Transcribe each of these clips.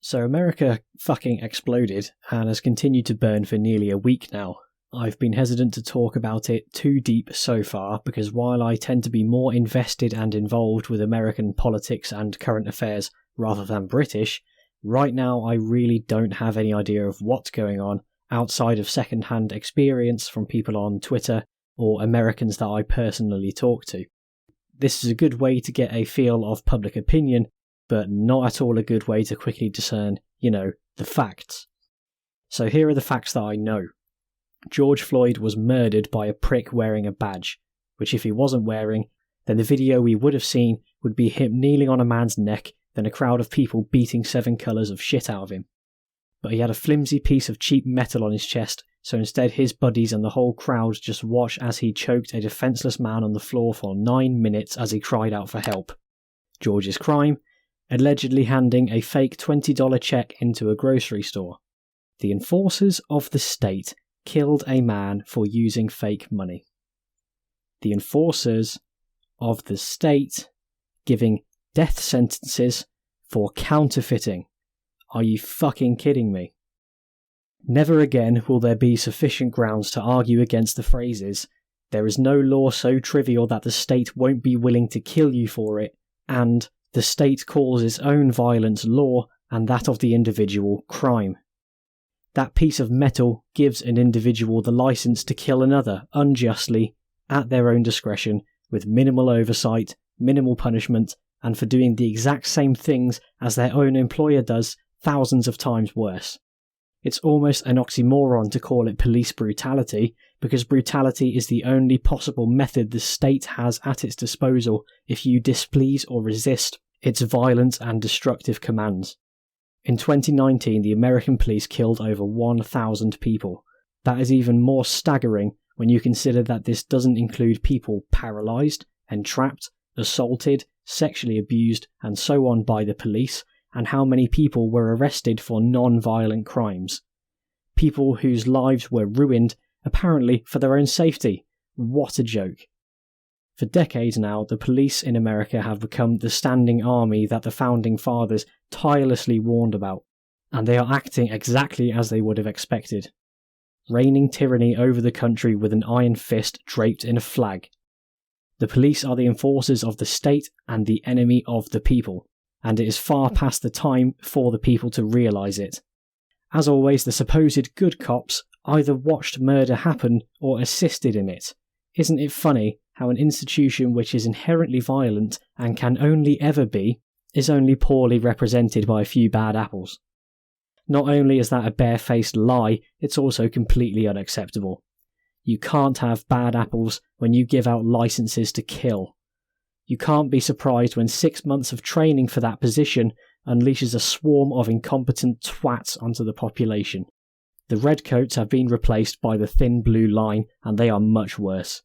So America fucking exploded and has continued to burn for nearly a week now. I've been hesitant to talk about it too deep so far because while I tend to be more invested and involved with American politics and current affairs rather than British, right now I really don't have any idea of what's going on outside of second-hand experience from people on Twitter or Americans that I personally talk to. This is a good way to get a feel of public opinion, but not at all a good way to quickly discern, the facts. So here are the facts that I know. George Floyd was murdered by a prick wearing a badge, which if he wasn't wearing, then the video we would have seen would be him kneeling on a man's neck, then a crowd of people beating 7 colours of shit out of him. But he had a flimsy piece of cheap metal on his chest, so instead his buddies and the whole crowd just watched as he choked a defenseless man on the floor for 9 minutes as he cried out for help. George's crime? Allegedly handing a fake $20 check into a grocery store. The enforcers of the state killed a man for using fake money. The enforcers of the state giving death sentences for counterfeiting. Are you fucking kidding me? Never again will there be sufficient grounds to argue against the phrases, "There is no law so trivial that the state won't be willing to kill you for it," and "The state calls its own violence law and that of the individual crime." That piece of metal gives an individual the license to kill another unjustly, at their own discretion, with minimal oversight, minimal punishment, and for doing the exact same things as their own employer does, thousands of times worse. It's almost an oxymoron to call it police brutality, because brutality is the only possible method the state has at its disposal if you displease or resist its violent and destructive commands. In 2019, the American police killed over 1,000 people. That is even more staggering when you consider that this doesn't include people paralysed, entrapped, assaulted, sexually abused, and so on by the police, and how many people were arrested for non-violent crimes. People whose lives were ruined, apparently for their own safety. What a joke. For decades now, the police in America have become the standing army that the Founding Fathers tirelessly warned about, and they are acting exactly as they would have expected. Reigning tyranny over the country with an iron fist draped in a flag. The police are the enforcers of the state and the enemy of the people, and it is far past the time for the people to realise it. As always, the supposed good cops either watched murder happen or assisted in it. Isn't it funny how an institution which is inherently violent and can only ever be, is only poorly represented by a few bad apples? Not only is that a barefaced lie, it's also completely unacceptable. You can't have bad apples when you give out licenses to kill. You can't be surprised when 6 months of training for that position unleashes a swarm of incompetent twats onto the population. The redcoats have been replaced by the thin blue line, and they are much worse.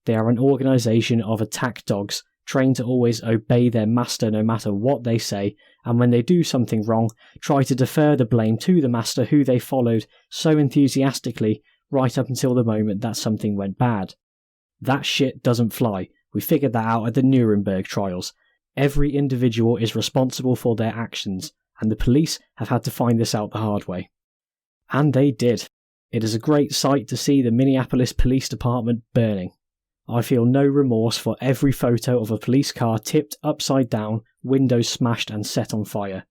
They are an organisation of attack dogs, trained to always obey their master no matter what they say, and when they do something wrong, try to defer the blame to the master who they followed so enthusiastically right up until the moment that something went bad. That shit doesn't fly. We figured that out at the Nuremberg trials. Every individual is responsible for their actions, and the police have had to find this out the hard way. And they did. It is a great sight to see the Minneapolis Police Department burning. I feel no remorse for every photo of a police car tipped upside down, windows smashed and set on fire.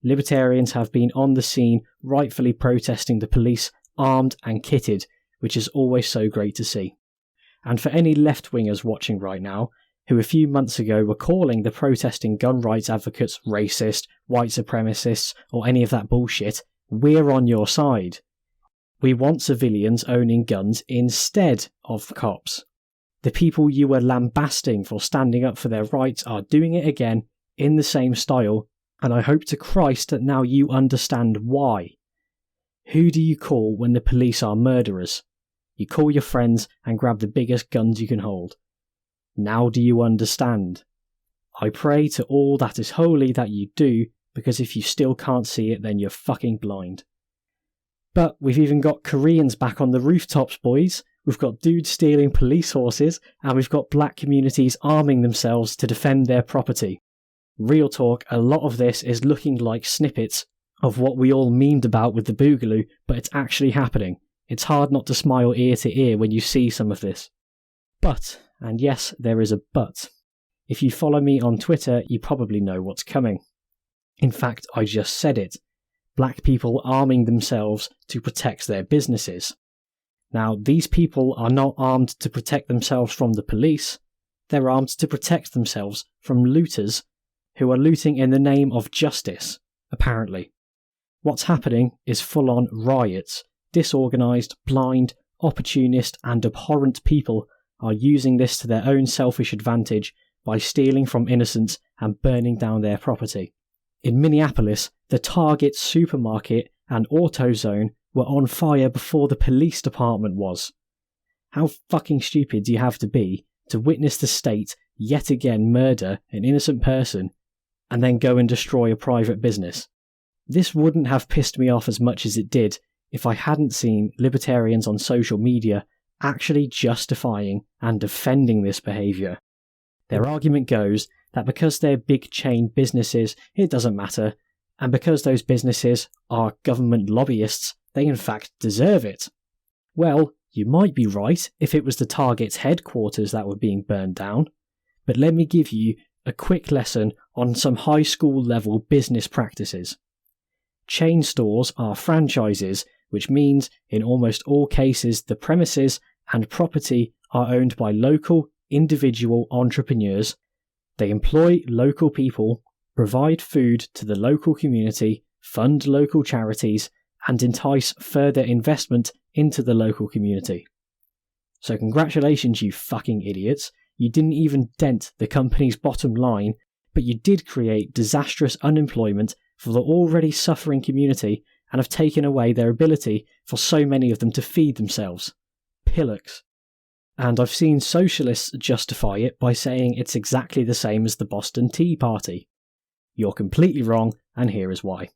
Libertarians have been on the scene rightfully protesting the police, armed and kitted, which is always so great to see. And for any left-wingers watching right now, who a few months ago were calling the protesting gun rights advocates racist, white supremacists, or any of that bullshit, we're on your side. We want civilians owning guns instead of cops. The people you were lambasting for standing up for their rights are doing it again in the same style, and I hope to Christ that now you understand why. Who do you call when the police are murderers? You call your friends and grab the biggest guns you can hold. Now do you understand? I pray to all that is holy that you do, because if you still can't see it, then you're fucking blind. But we've even got Koreans back on the rooftops, boys. We've got dudes stealing police horses, and we've got black communities arming themselves to defend their property. Real talk, a lot of this is looking like snippets of what we all memed about with the Boogaloo, but it's actually happening. It's hard not to smile ear to ear when you see some of this. But, and yes, there is a but, if you follow me on Twitter, you probably know what's coming. In fact, I just said it. Black people arming themselves to protect their businesses. Now, these people are not armed to protect themselves from the police. They're armed to protect themselves from looters who are looting in the name of justice, apparently. What's happening is full-on riots. Disorganised, blind, opportunist and abhorrent people are using this to their own selfish advantage by stealing from innocents and burning down their property. In Minneapolis, the Target supermarket and AutoZone were on fire before the police department was. How fucking stupid do you have to be to witness the state yet again murder an innocent person and then go and destroy a private business? This wouldn't have pissed me off as much as it did if I hadn't seen libertarians on social media actually justifying and defending this behaviour. Their argument goes that because they're big chain businesses, it doesn't matter, and because those businesses are government lobbyists, they in fact deserve it. Well, you might be right if it was the Target's headquarters that were being burned down, but let me give you a quick lesson on some high school level business practices. Chain stores are franchises, which means in almost all cases the premises and property are owned by local, individual entrepreneurs. They employ local people, provide food to the local community, fund local charities, and entice further investment into the local community. So congratulations, you fucking idiots. You didn't even dent the company's bottom line, but you did create disastrous unemployment for the already suffering community and have taken away their ability for so many of them to feed themselves. Pillocks. And I've seen socialists justify it by saying it's exactly the same as the Boston Tea Party. You're completely wrong, and here is why.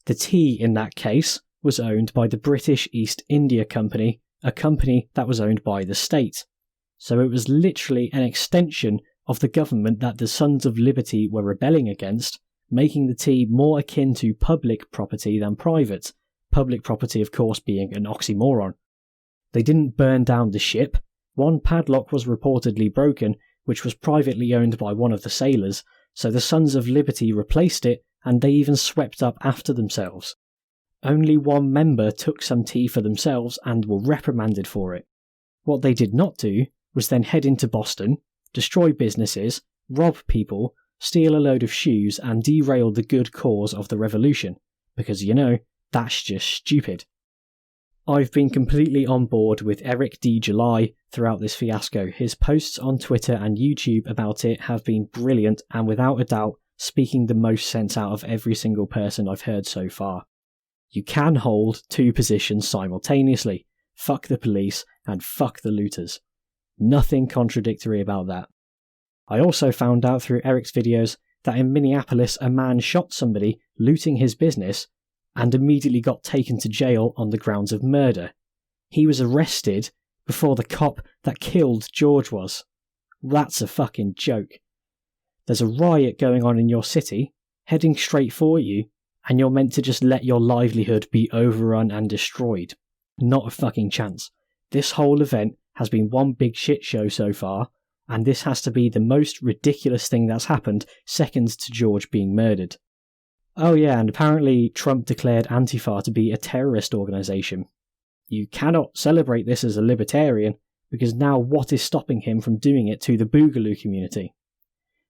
The tea in that case was owned by the British East India Company, a company that was owned by the state. So it was literally an extension of the government that the Sons of Liberty were rebelling against, making the tea more akin to public property than private, public property of course being an oxymoron. They didn't burn down the ship. One padlock was reportedly broken, which was privately owned by one of the sailors, so the Sons of Liberty replaced it and they even swept up after themselves. Only one member took some tea for themselves and were reprimanded for it. What they did not do was then head into Boston, destroy businesses, rob people, steal a load of shoes and derail the good cause of the revolution, because that's just stupid. I've been completely on board with Eric D. July throughout this fiasco. His posts on Twitter and YouTube about it have been brilliant and without a doubt speaking the most sense out of every single person I've heard so far. You can hold two positions simultaneously. Fuck the police and fuck the looters. Nothing contradictory about that. I also found out through Eric's videos that in Minneapolis a man shot somebody looting his business and immediately got taken to jail on the grounds of murder. He was arrested before the cop that killed George was. That's a fucking joke. There's a riot going on in your city, heading straight for you, and you're meant to just let your livelihood be overrun and destroyed. Not a fucking chance. This whole event has been one big shit show so far, and this has to be the most ridiculous thing that's happened, second to George being murdered. Oh yeah, and apparently Trump declared Antifa to be a terrorist organisation. You cannot celebrate this as a libertarian, because now what is stopping him from doing it to the Boogaloo community?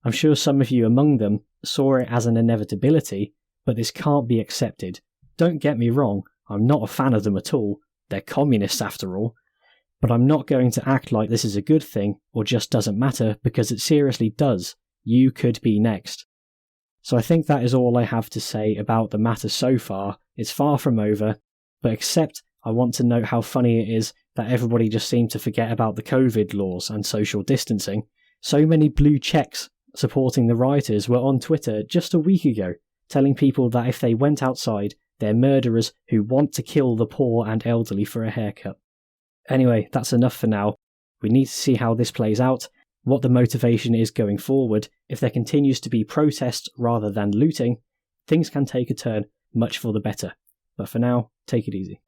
I'm sure some of you among them saw it as an inevitability, but this can't be accepted. Don't get me wrong, I'm not a fan of them at all. They're communists after all. But I'm not going to act like this is a good thing or just doesn't matter, because it seriously does. You could be next. So I think that is all I have to say about the matter so far. It's far from over, but except I want to note how funny it is that everybody just seemed to forget about the COVID laws and social distancing. So many blue checks supporting the rioters were on Twitter just a week ago, telling people that if they went outside, they're murderers who want to kill the poor and elderly for a haircut. Anyway, that's enough for now. We need to see how this plays out, what the motivation is going forward. If there continues to be protests rather than looting, things can take a turn, much for the better. But for now, take it easy.